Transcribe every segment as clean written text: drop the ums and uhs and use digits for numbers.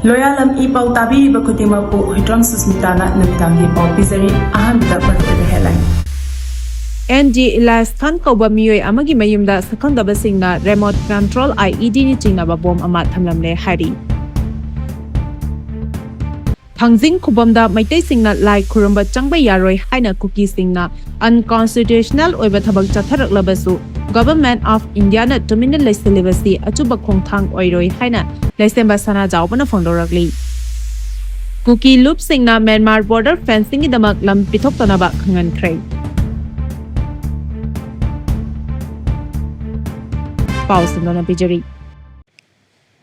Loyalam E-PAO Tabiriba Khudimappu Huitram Susmitana Namidangi Pau Pizari Ahanbida Maruoiba Headline. ND Elias Khan Kauba Mioi Amagi Mayumda Sakandabasingna Remote Control IED ni Chingnaba Bom Ama Thamlamle Hari. Thangzing Khubamda Maitai Singna Lai Khurumba Changba Yaroi Haina Cookie Singna Unconstitutional Oiba Thabak Chatharak Labasu Government of India na Dominant Legislativity Achuba Khongthang Oiroi Haina Lesemba Sana Jaubana Fondoragli. Cookie Loop Singna Myanmar Border Fencing Idamak Lam Pitoktanaba Khanghankhre. Pause na pijari.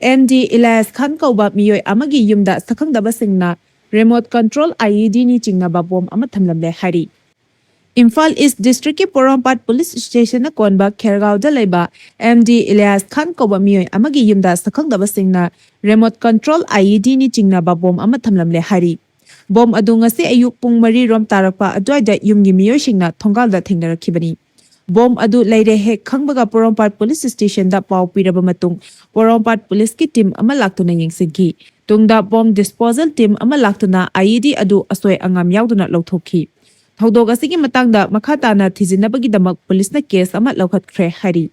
ND Elias Khan Kauba Mioi Amagi Yumda Sakandabasingna Remote Control IED ni Chingnaba Bom Ama Thamlamle Hari. Imphal East District ki Porompat Police Station na Konba Khergaon da Leiba MD Elias Khan Kauba Mioi Amagi Yumda Sakandabasingna Remote Control IED ni Chingnaba Bom Ama Thamlamle Hari. Bom adu ngasi ayuk pung 3 rom tarakpa adwaida yumgi Meeoisingna thongalda thengnarakibani. Bom adu leire hek khangbaga Porompat Police Station da pau piraba matung Porompat Police ki team ama laktuna yengsinki tungda bom disposal team ama laktuna IED adu asoi angam yauduna lawthokhi thodog asigi matangda makhatana thijinabagidamak police na case ama lawkhatkhre hari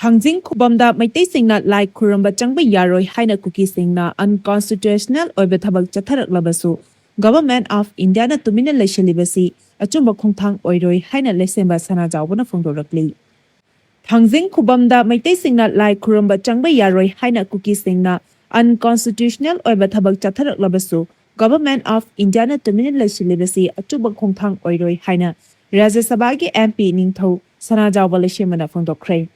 Thangjing Khubamda Maitai Singna Lai Khurumba Changba Yaroi Haina Cookie Singna Unconstitutional Oiba Thabak Chatharak Labasu Government of India na Tumina Legislativity Achumba Khongthang Oiroi Haina Lesemba Sana Jaubana Fongdorakli. Thangjing Khubamda Maitai Singna Lai Khurumba Changba Yaroi Haina Cookie Singna Unconstitutional Oiba Thabak Chatharak Labasu Government of India na Tumina Legislativity Achumba Khongthang Oiroi Haina Rajya Sabha ki MP Ningthau Sana Jaubala Shemana Fongdokre.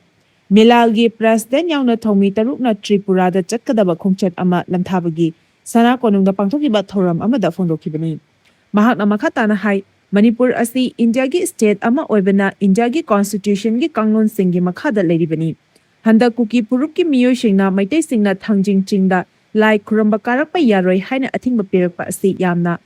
Milalgi President Yauna Thomi Tarukna Tripura da Chatkadaba Khongchat Ama Lamthabagi Sana Konungda Pangthokiba Thoram Amada Fongdokibani. Mahakna Makhatana Hai Manipur asi India gi state ama oibana India gi constitution gi kanglon singi makhada leiribani. Handa kuki purup ki Meeoisingna Maitai Singna Thangjing Chingda Lai Khurumba Karakpa Yaroi Haina Athingba Pirakpa asi yamna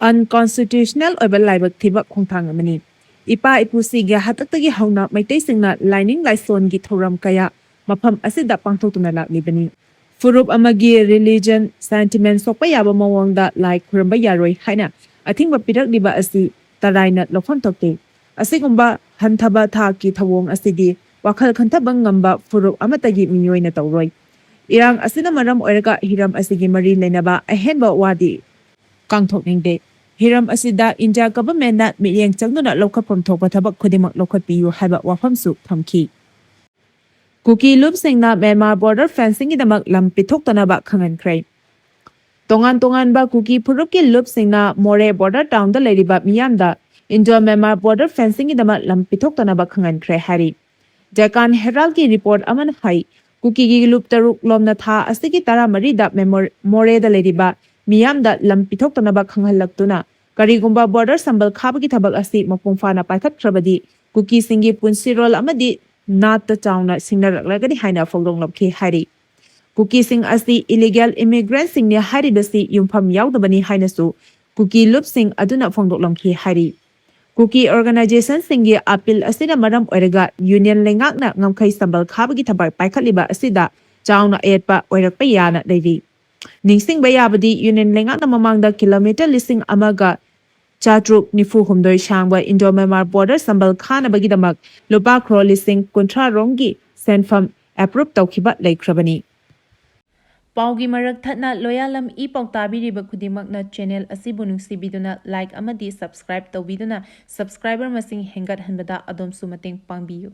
unconstitutional oiba laibak thibak khongthang amani. Ipa ipusi gi hataktagi hauna Maitai Singna lining laison gi thoram kaya mafam asida pangthokuna laklibani. Furup amagi religion sentiment sokpa yaba mawangda Lai Khurumba Yaroi Haina Athingba Pirakliba asi Taraina Lofam Tokte. Asigumba Hantaba Taki Tawong Asidi, Wakal Kantabang Ngamba Furu Amatagi Minoina Tauroi. Irang Asina Maram Oerga Hiram Asigi Marie Lenaba, a henba wadi. Kangtok Day. Hiram Asida India government that Miang Changuna local from Topatabak Kudimak local PU Haba Wafam Suk Tamki. Cookie Loop Singna Myanmar border fencing Idamak Lam Pitoktanaba Khanghankhre. Tongan ba Cookie Puruki Loop Singna Moreh border town the Leiriba Myanmar Indo Myanmar border fencing Idamak Lam Pitoktanaba Khanghankhre Hari. Jakan Heralki report Aman Hai Cookie gi Loop Taruk Lomna Tha Asigi Tara Marida Moreh the Leiriba Myanmar Lam Pitoktanaba Khanghanlaktuna Karigumba border Sambal Khabagi Thabak Asi Mapungfana Paithat Trabadi Cookie Singi Punsirol Amadi Nat the town Singna Lagadi Haina Fogdong Lopki Hari. Cookie Sing asi illegal immigrants sing ni haribasi yumpham yaudabani hainasu Cookie Loop Sing aduna phongdoklamki hari. Cookie organization singi appeal asina maram oiraga union lengakna ngamkhai sambal khabagi thabak paikhatliba asida chauna etpa oirakpa yana leiri. Ningsingba yabadi union lengakna mamangda kilometer lising amaga chatruk nifu humdoi shangba Indo Myanmar border sambal Khanabagidamak lupa kro lising kontra rongi senfam approve tawkhiba leikrabani. Paugi marak thatna Loyalam E-PAO Tabiriba Khudimagna channel asibu nungsibiduna like amadi subscribe tawbiduna subscriber masing hengat hanbada adom sumateng pangbiyu.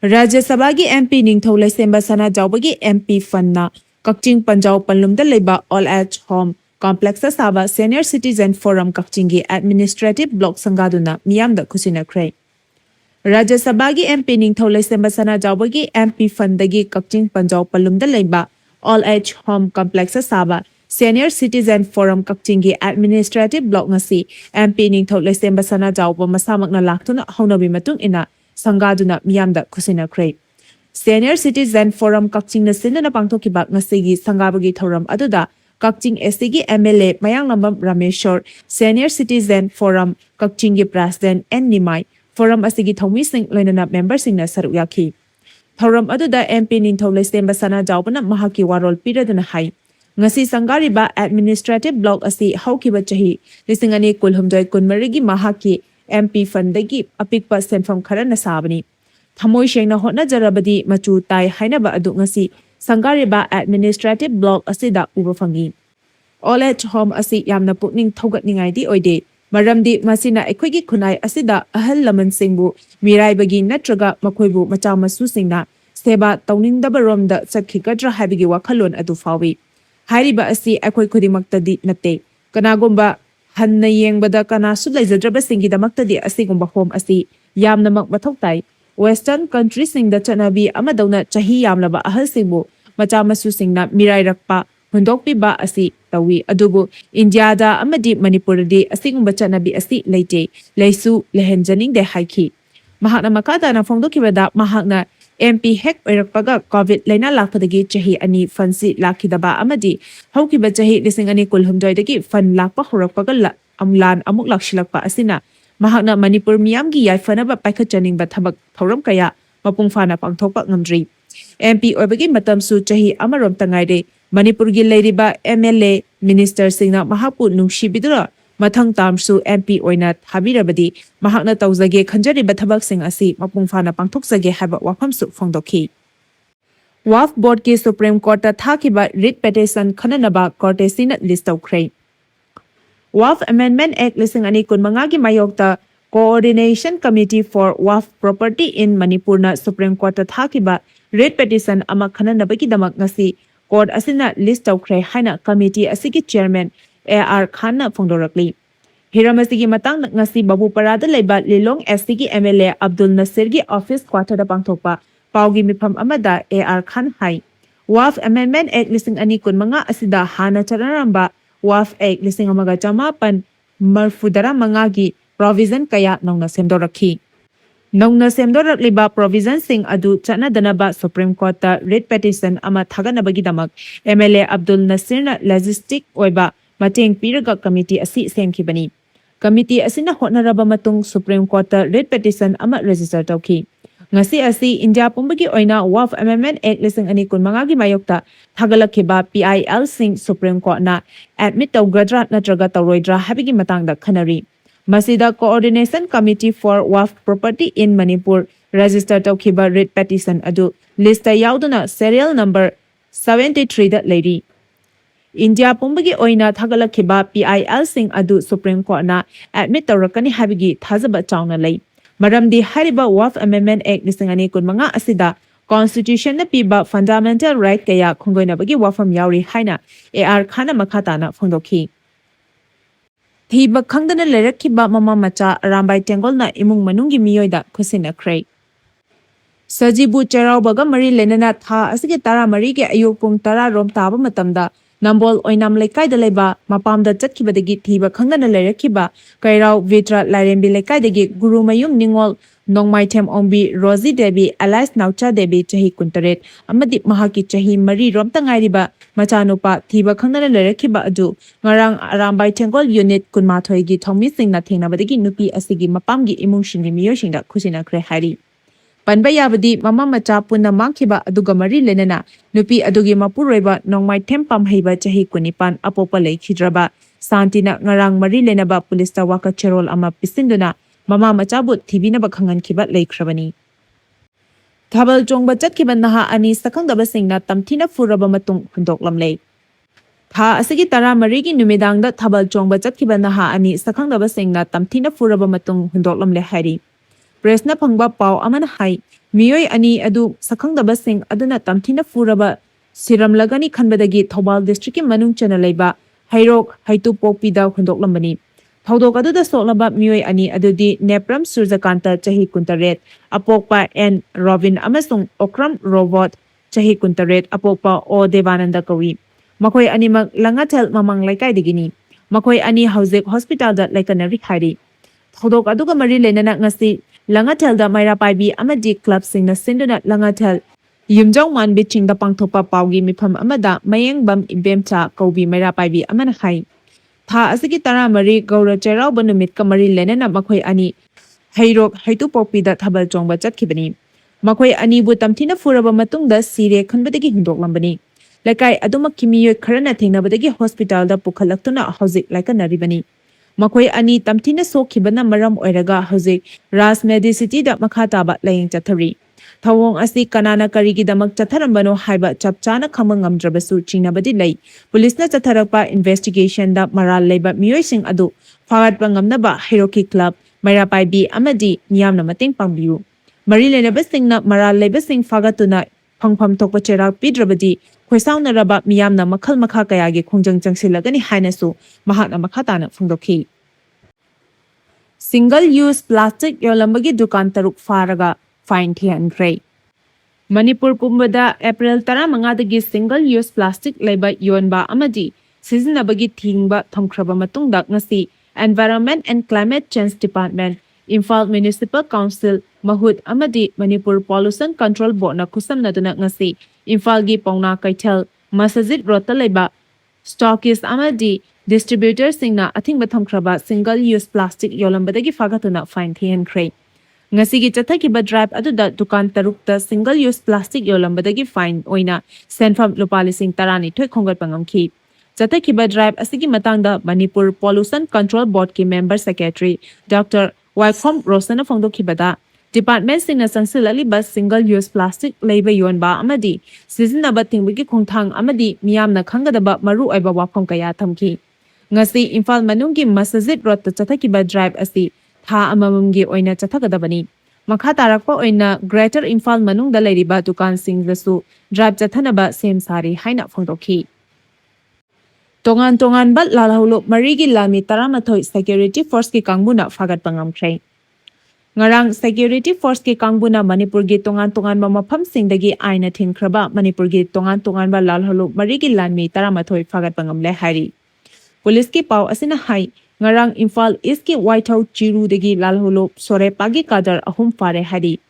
Rajya Sabha gi MP Ningthau Lesemba Sana Jaubagi MP Fanna Kakching Panjau Panlumda Leiba All Age Home Complex Saba Senior Citizen Forum Kakchingi Administrative Block Sangaduna Miyamda Kusinakre. Rajya Sabha gi MP Ningthau Lesemba Sana Jaubagi MP Fandagi Kakching Panjau Panlumda Leiba All Age Home Complex Saba Senior Citizen Forum Kakchingi Administrative Block ngasi MP Ningthau Lesemba Sana Jauba masamakna laktuna haunabi matung ina sangaduna miyamda kusinakre. Senior Citizen Forum Kakching na sinana pangthokiba ngasigi sangabagi thoram aduda Kakching SCG MLA Mayanglambam Rameshwar Senior Citizen Forum Kakchingi President N Nimai Forum asigi thomi sing loinana member sing na saruk yakhi. ꯊꯧꯔꯝ ꯑꯗꯨꯗ MP ꯅꯤꯡꯊꯧ ꯂꯩꯁꯦꯝꯕ ꯁꯅꯥ ꯖꯥꯎꯕꯅ ꯃꯍꯥꯛꯀꯤ ꯋꯥꯔꯣꯜ ꯄꯤꯔꯗꯨꯅ ꯍꯥꯏ ngasi sanggariba administrative block asi haukiba chahi 2018-20 gi mahaki MP fundagi apikpa senfam khara na sabani thamoi shengna hotna jarabadi machu tai hainaba adu ngasi sanggariba administrative block asida uba fangi all at home asi yamna pukning thogatningai di oide maramdi masina ekhoigi khunai asida ahal laman singbu miraibagi natraga makhoibu macha masu singna seba tawningdaba romda chakhigadra habigi wakhalon adu fawi Hairiba asi akhoi khudimaktadi natte kanagumba hanna yengbada kana su laijadraba singidamakta asigumba home asi yamnamak mathau tai western country singda chanabi amadawna chahi yamlaba ahal singbu macha masu singna mirai rakpa hundokpiba asi tawi adubu india da amadi manipur di asigumba chanabi asi leite leisu lehenjaning de haiki mahakna makada na phongdokibada mahakna MP hek oirakpaga COVID laina lakpadagi chahi ani fansi lakhidaba amadi haukiba chahi lising ani kulhumdoidagi fan lakpa horakpaga amlan amuk lakshilakpa asina mahakna Manipur miyamgi yaifanaba paikhachaning ba thabak thoram kaya mapung fana pangthokpa ngamdri MP oibagi matamsu chahi amarom tangaide Manipur gi Leiriba MLA minister singna mahapu nungshibidura mathang tamsu MP oina thabirabadi mahakna tawjage khanjariba thabak sing asi mapung fana pangthokjage haba wafamsu phongdokhi WAF board ki Supreme Court ta thakiba writ petition Khananaba court sina list tawkhre WAF Amendment Act lising ani kunmanga gi mayokta Coordination Committee for WAF Property in Manipur na Supreme Court ta thakiba writ petition ama Khanabagidamak ngasi court asina list tawkhre haina committee asigi chairman AR Khanna phongdorakli Hiramasigi matang ngasi babu parada leiba Lilong SC MLA Abdul Nasir gi office quarter da pangthokpa paugi mifam amada AR Khan hai WAF Amendment Act lising ani kunmanga asida hana charanamba WAF Act lising amaga chamapan marfudara mangagi provision kaya nongna semdorakhi nongna semdorakliba provision sing adu chanadanaba Supreme Court ta writ petition ama thaganabagidamak MLA Abdul Nasir na logistic oiba mateng piraga committee asi semkhibani committee asina hotnaraba matung Supreme Court ta writ petition ama register tawki ngasi asi India pumbagi oina WAF Amendment Act lising ani kunmanga gi mayokta thagalakhiba PIL sing Supreme Court na admit tawgradra natraga tawroidra habigi matangda khanari masida Coordination Committee for WAF Property in Manipur register tawkhiba writ petition adu list ta yauduna serial number 73 da leiri India pumbagi oina thagalakhiba PIL sing adu Supreme Court na admit tawrakani habigi thajaba chawna lei maramdi hariba WAF Amendment Act lising ani kunmanga asida Constitution na piba fundamental right kaya khongoinabagi wafam yauri haina AR Khana makhata na phongdokhi thiba khangdana lerakhiba mama macha arambai tengol na imung manungi miyoida khusina khrei Sajibu Cheraubaga Mari Lenana Tha asigi tara mari ge ayuk pung tara rom taba matamda Nambol oinam lekai da leba mapam da chatkibadagi thiba khangdana lerakhiba Kairau Vitra Lairembi lekai dagi Guru Mayum Ningol Nongmai Them Ombi Rosie Devi Alice Naucha Devi chahi kuntaret amadi mahaki chahi mari rom tangairiba machanupa thiba khangdana lerakhiba adu ngarang arambai tengol unit kunmathoi gi thomi singna thengnabadagi nupi asigi mapamgi imung shingi miyoshingda khusina kre hari Panba yabadi mama macha punna mangkhiba aduga mari lenana nupi adugi mapuroiba nongmai thempam heiba chahi kunipan apopa leikhidraba santina ngarang mari lenaba pulista waka cherol ama pisinduna mama macha bu thibinaba khanghankhiba leikhrabani Thabal chongba chatkhiba naha ani sakhangdaba singna tamthina furaba matung hundoklamlei Tha asigi tara mari gi numidangda thabal chongba chatkhiba naha ani sakhangdaba singna tamthina furaba matung hundoklamle hari Presna phangba pau amana hai miyoi ani adu sakhangdaba sing aduna tamthina furaba siramlagani khanbadagi Thobal district ki manung chana leiba hairok haitu pokpida hundoklambani thodok aduda soklaba miyoi ani adudi Nepram Surjakanta chahi kuntaret apokpa N Robin amasung Okram Robot chahi kuntaret apokpa O Devananda kawi makoi animak langathel mamang laikai digini makoi ani hauzik hospital da laikanari khari thodok aduga mari lenana ngasi Langathel da Maira Paibi amadi club singna sinduna Langathel Yumjong man biching da pangthopa paugi mifam amada mayeng bam ibemcha kaubi Maira Paibi amana khai Tha asigi tara mari gaura cherau banumit kamari lenana makhoi ani hairok haitu pokpi da thabal chongba chatkibani Makhoi anibu tamthina furaba matungda sire khanbadagi hindoklamani. Laikai adumakki miyoi kharana thengnabadagi hospital da pukhalaktuna hauzik laikanaribani. Makhoi ani tamthina sokhibana maram oiraga hauzik Ras Medicity da makhataba laying chathari. Thawong asi kanana karigidamak chatharambano haiba chapchana khamang ngamdrabasu chinabadi lay. Police na chatharakpa investigation da maral leba miyoising adu fagatpa ngamnaba Hiroki Club Mairapai B amadi miyamna mating pangbiyu. Mari lenabasingna maral lebasing fagatuna phangpham thokpa cherak pidrabadi khoisauna raba miyamna makhal makha kayagi khongjang changsilagani hainasu mahakna makhatana phungdokhi. Single use plastic yolambagi dukan taruk faraga fine Khanghankhre. Manipur pumbada April 15dagi single use plastic leba yonba amadi sizinabagi thingba thamkhraba matungda ngasi Environment and Climate Change Department Imphal Municipal Council Mahut amadi Manipur Pollution Control Board na khusamnaduna ngasi Imphal gi Pauna Kaithal Masajid Rota leba stockist amadi distributor singna athingba thamkhraba single use plastic yolambadagi fagatuna fine Khanghankhre. Ngasigi chathakiba drive aduda dukan tarukta single use plastic yolambadagi fine oina senfam lupalising tarani thoi khongat pangamki. Chathakiba drive asigi matangda Manipur Pollution Control Board ki member secretary Dr. Waikhom Rosana phongdokhibada department singna sangsilali bas single use plastic leiba yonba amadi sizinaba tingbagi khongthang amadi miyamna khangadaba maru oiba wafam kaya thamki. Ngasi Imphal manunggi Masajid Road ta chathakiba drive asi tha amamamgi oina chathagadabani. Makha tarakpa oina Greater Imphal manungda leiriba dukan singdasu drive chathanaba sem sari haina phongdokhi. Tongan bat lalhulu marigi lami taramathoi security force ki kangbuna fagat pangamkhre. Ngarang security force ki kangbuna Manipur gi tongan ma mafam singdagi aina thinkraba Manipur gi tongan ba lalhulu marigi lami taramathoi fagat pangamle hari. Police ki pau asina hai ngarang Imphal East ki White House Chiru dagi lalhulu sore pagi kadar ahum fare hari.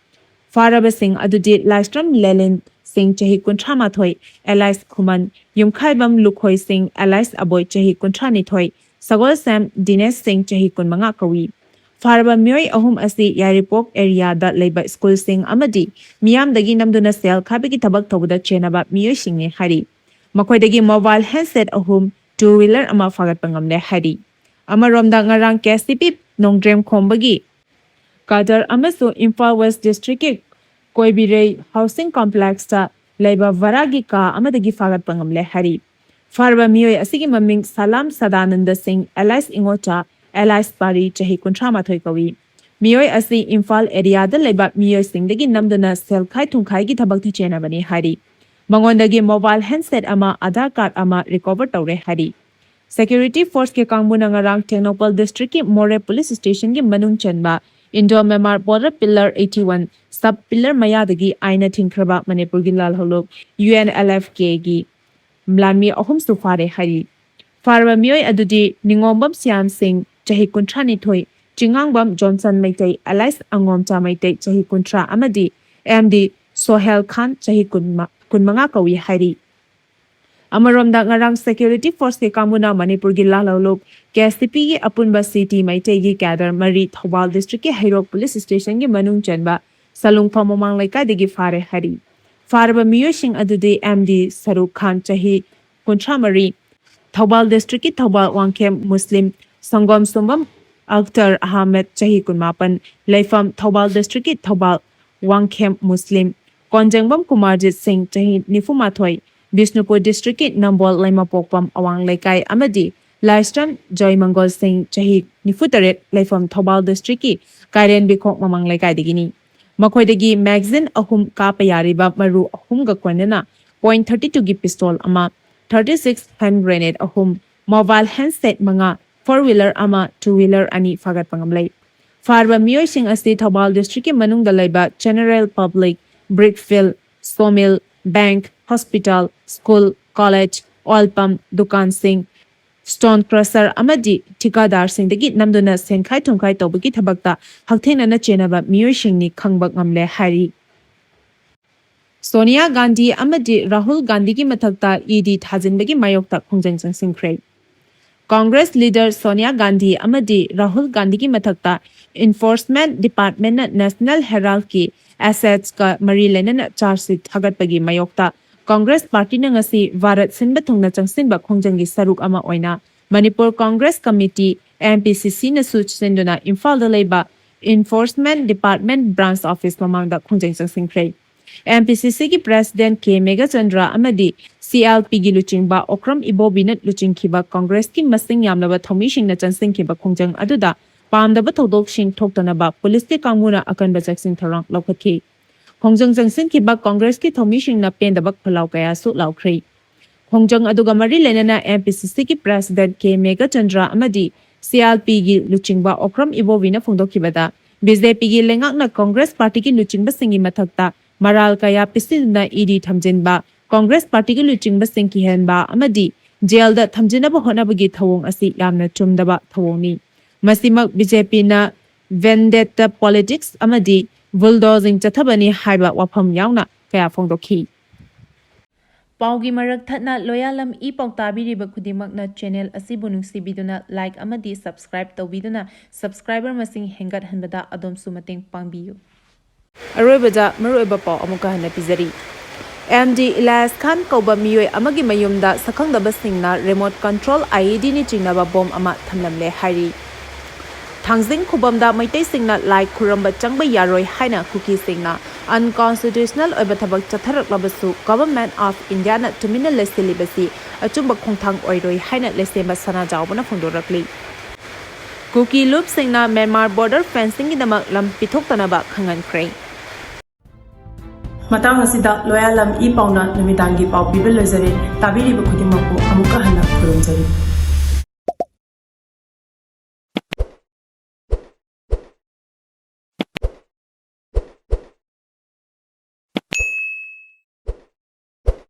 Faraba sing adudi Lystrom Lelin Singh chahi kuntrama thoi Alice Khuman Yumkhaibam Lukhoi Singh Alice Aboy chahi kuntrani thoi Sagol Sam Dinesh Singh chahi kunmanga kawi. Faraba mioi ahum asi Yaripok area da leba school sing amadi miyam dagi namduna sel khabigi thabak thobuda chenaba Meeoisingni hari. Makhoi dagi mobile handset ahum two-wheeler ama fagat pangamle hari. Amaromda ngarang KCP Nongdrem Khombagi Kadar amasu Imphal West District Koibirei Housing Complex ta leba varagi ka amadagi fagat pangamle hari. Farba mioi asigi maming Salam Sadananda Singh Alice Ingota Alice Pari chahi kuntrama thoi kawi. Mioi asi Imphal area da leba Meeoising dagi namduna sel khai thungkhai gi thabak thi chena bani hari. Mangondagi mobile handset ama Aadhaar card ama recover tawre hari. Security force ke kangbuna ngarang Technopal District ki Moreh Police Station ki manung chanba Indo Myanmar border pillar 81 sub pillar mayadagi aina thingkraba Manipur gi lalholok UNLFK gi mlanmi ahum su fare hari. Farba mioi adudi Ningombam Siam Singh chahi kuntrani thoi Chingangbam Johnson Maitai Alice Angomcha Maitai chahi kuntra amadi MD Sohel Khan chahi kunmanga kawi hari. Amaromda ngarang security force ke kamuna Manipur gi lalholok KSTP gi apunba city Maitai gi kadar mari Thobal district ki Hairok police station gi manung chanba Salung Phamomang Laikai digi fare hari. Farba Meeoising adudi MD Saruk Khan chahi kuntramari Thobal district ki Thobal Wangkhem Muslim Sangom Sumbam Akhtar Ahmed chahi kunmapan Laifam Thobal district ki Thobal Wangkhem Muslim Konjangbam Kumarjit Singh chahi nifumathoi Bishnupur district ki Nambol Laimapokpam Awang Laikai amadi Lystrom Joy Mangol Singh chahi nifutaret Laifam Thobal district ki Kairen Bikhok Mamang Laikai digini. Makhoidagi magazine ahum kapayariba maru ahum ga kwanana .32 gi pistol ama 36 hand grenade ahum mobile handset manga 4-wheeler ama 2-wheeler ani fagat pangamlai. Farba Meeoising asi Thobal district ki manungda laiba general public brickfield sawmill bank hospital school college oil pump dukan sing Stone crusher amadi tikadar singdagi namduna senkhai thungkhai tobagi thabakta hakthena na chenaba Meeoising ni khangbak ngamle hari. Sonia Gandhi amadi Rahul Gandhi ki mathakta ED thajinbagi mayokta khongjang changsingkhre. Congress leader Sonia Gandhi amadi Rahul Gandhi ki mathakta Enforcement Department na National Herald ki assets ka mari lenana charge sheet thagatpagi mayokta Congress party na ngasi Bharat sinba thungna changsinba khongjanggi saruk ama oina Manipur Congress Committee MPCC na such senduna Imphal da leiba Enforcement Department Branch Office mamangda khongjang changsingkhre MPCC ki President K. Megachandra amadi CLP gi luchingba Okram Ibobinat luchingkhiba Congress ki masing yamlaba thomishing na chansingkhiba khongjang aduda pamdaba thodok sing thoktanaba police ki kangmuna akanba jaksing tharang lokhathi khongjang changsingkhiba Congress ki thomishing na pendabak phalau kaya su laukhre khongjang aduga mari lenana MPCC ki President K. Megachandra amadi CLP gi luchingba Okram Ibobina phongdokhibada BJP gi lengakna Congress party ki luchingba singi mathakta Maral kaya pisidna ED thamjinba Congress party ki luchingba singki henba amadi jail da thamjinaba honabagi thawong asi yamna chumdaba thawongni masimak BJP na vendetta politics amadi bulldozing chathabani haiba wafam yauna kaya phongdokhi Paugi marak thatna Loyalam E-PAO tabiriba khudimakna channel asibu nungsibiduna like amadi subscribe tawbiduna subscriber masing hengat hanbada adom sumateng pangbiyu Aroibada maroiba pau amuka hana pizari MD Elias Khan kauba miyoi amagi mayumda sakhangdaba singna remote control IED ni chingnaba bomb ama thamlamle hari Thangjing khubamda maitai singna like khuramba changba yaroi haina kuki singna unconstitutional oiba thabak chatharak labasu government of India na tumina lesilibasi achumba khongthang oiroi haina lesemba sana jawbana phongdorakli Kuki loop singna Myanmar border fencing gidamak lam pithoktanaba Khanghankhre Matang asida Loyalam E-PAO na namidangi pau bibel lozare tabiriba khudimako amuka hana khurumjari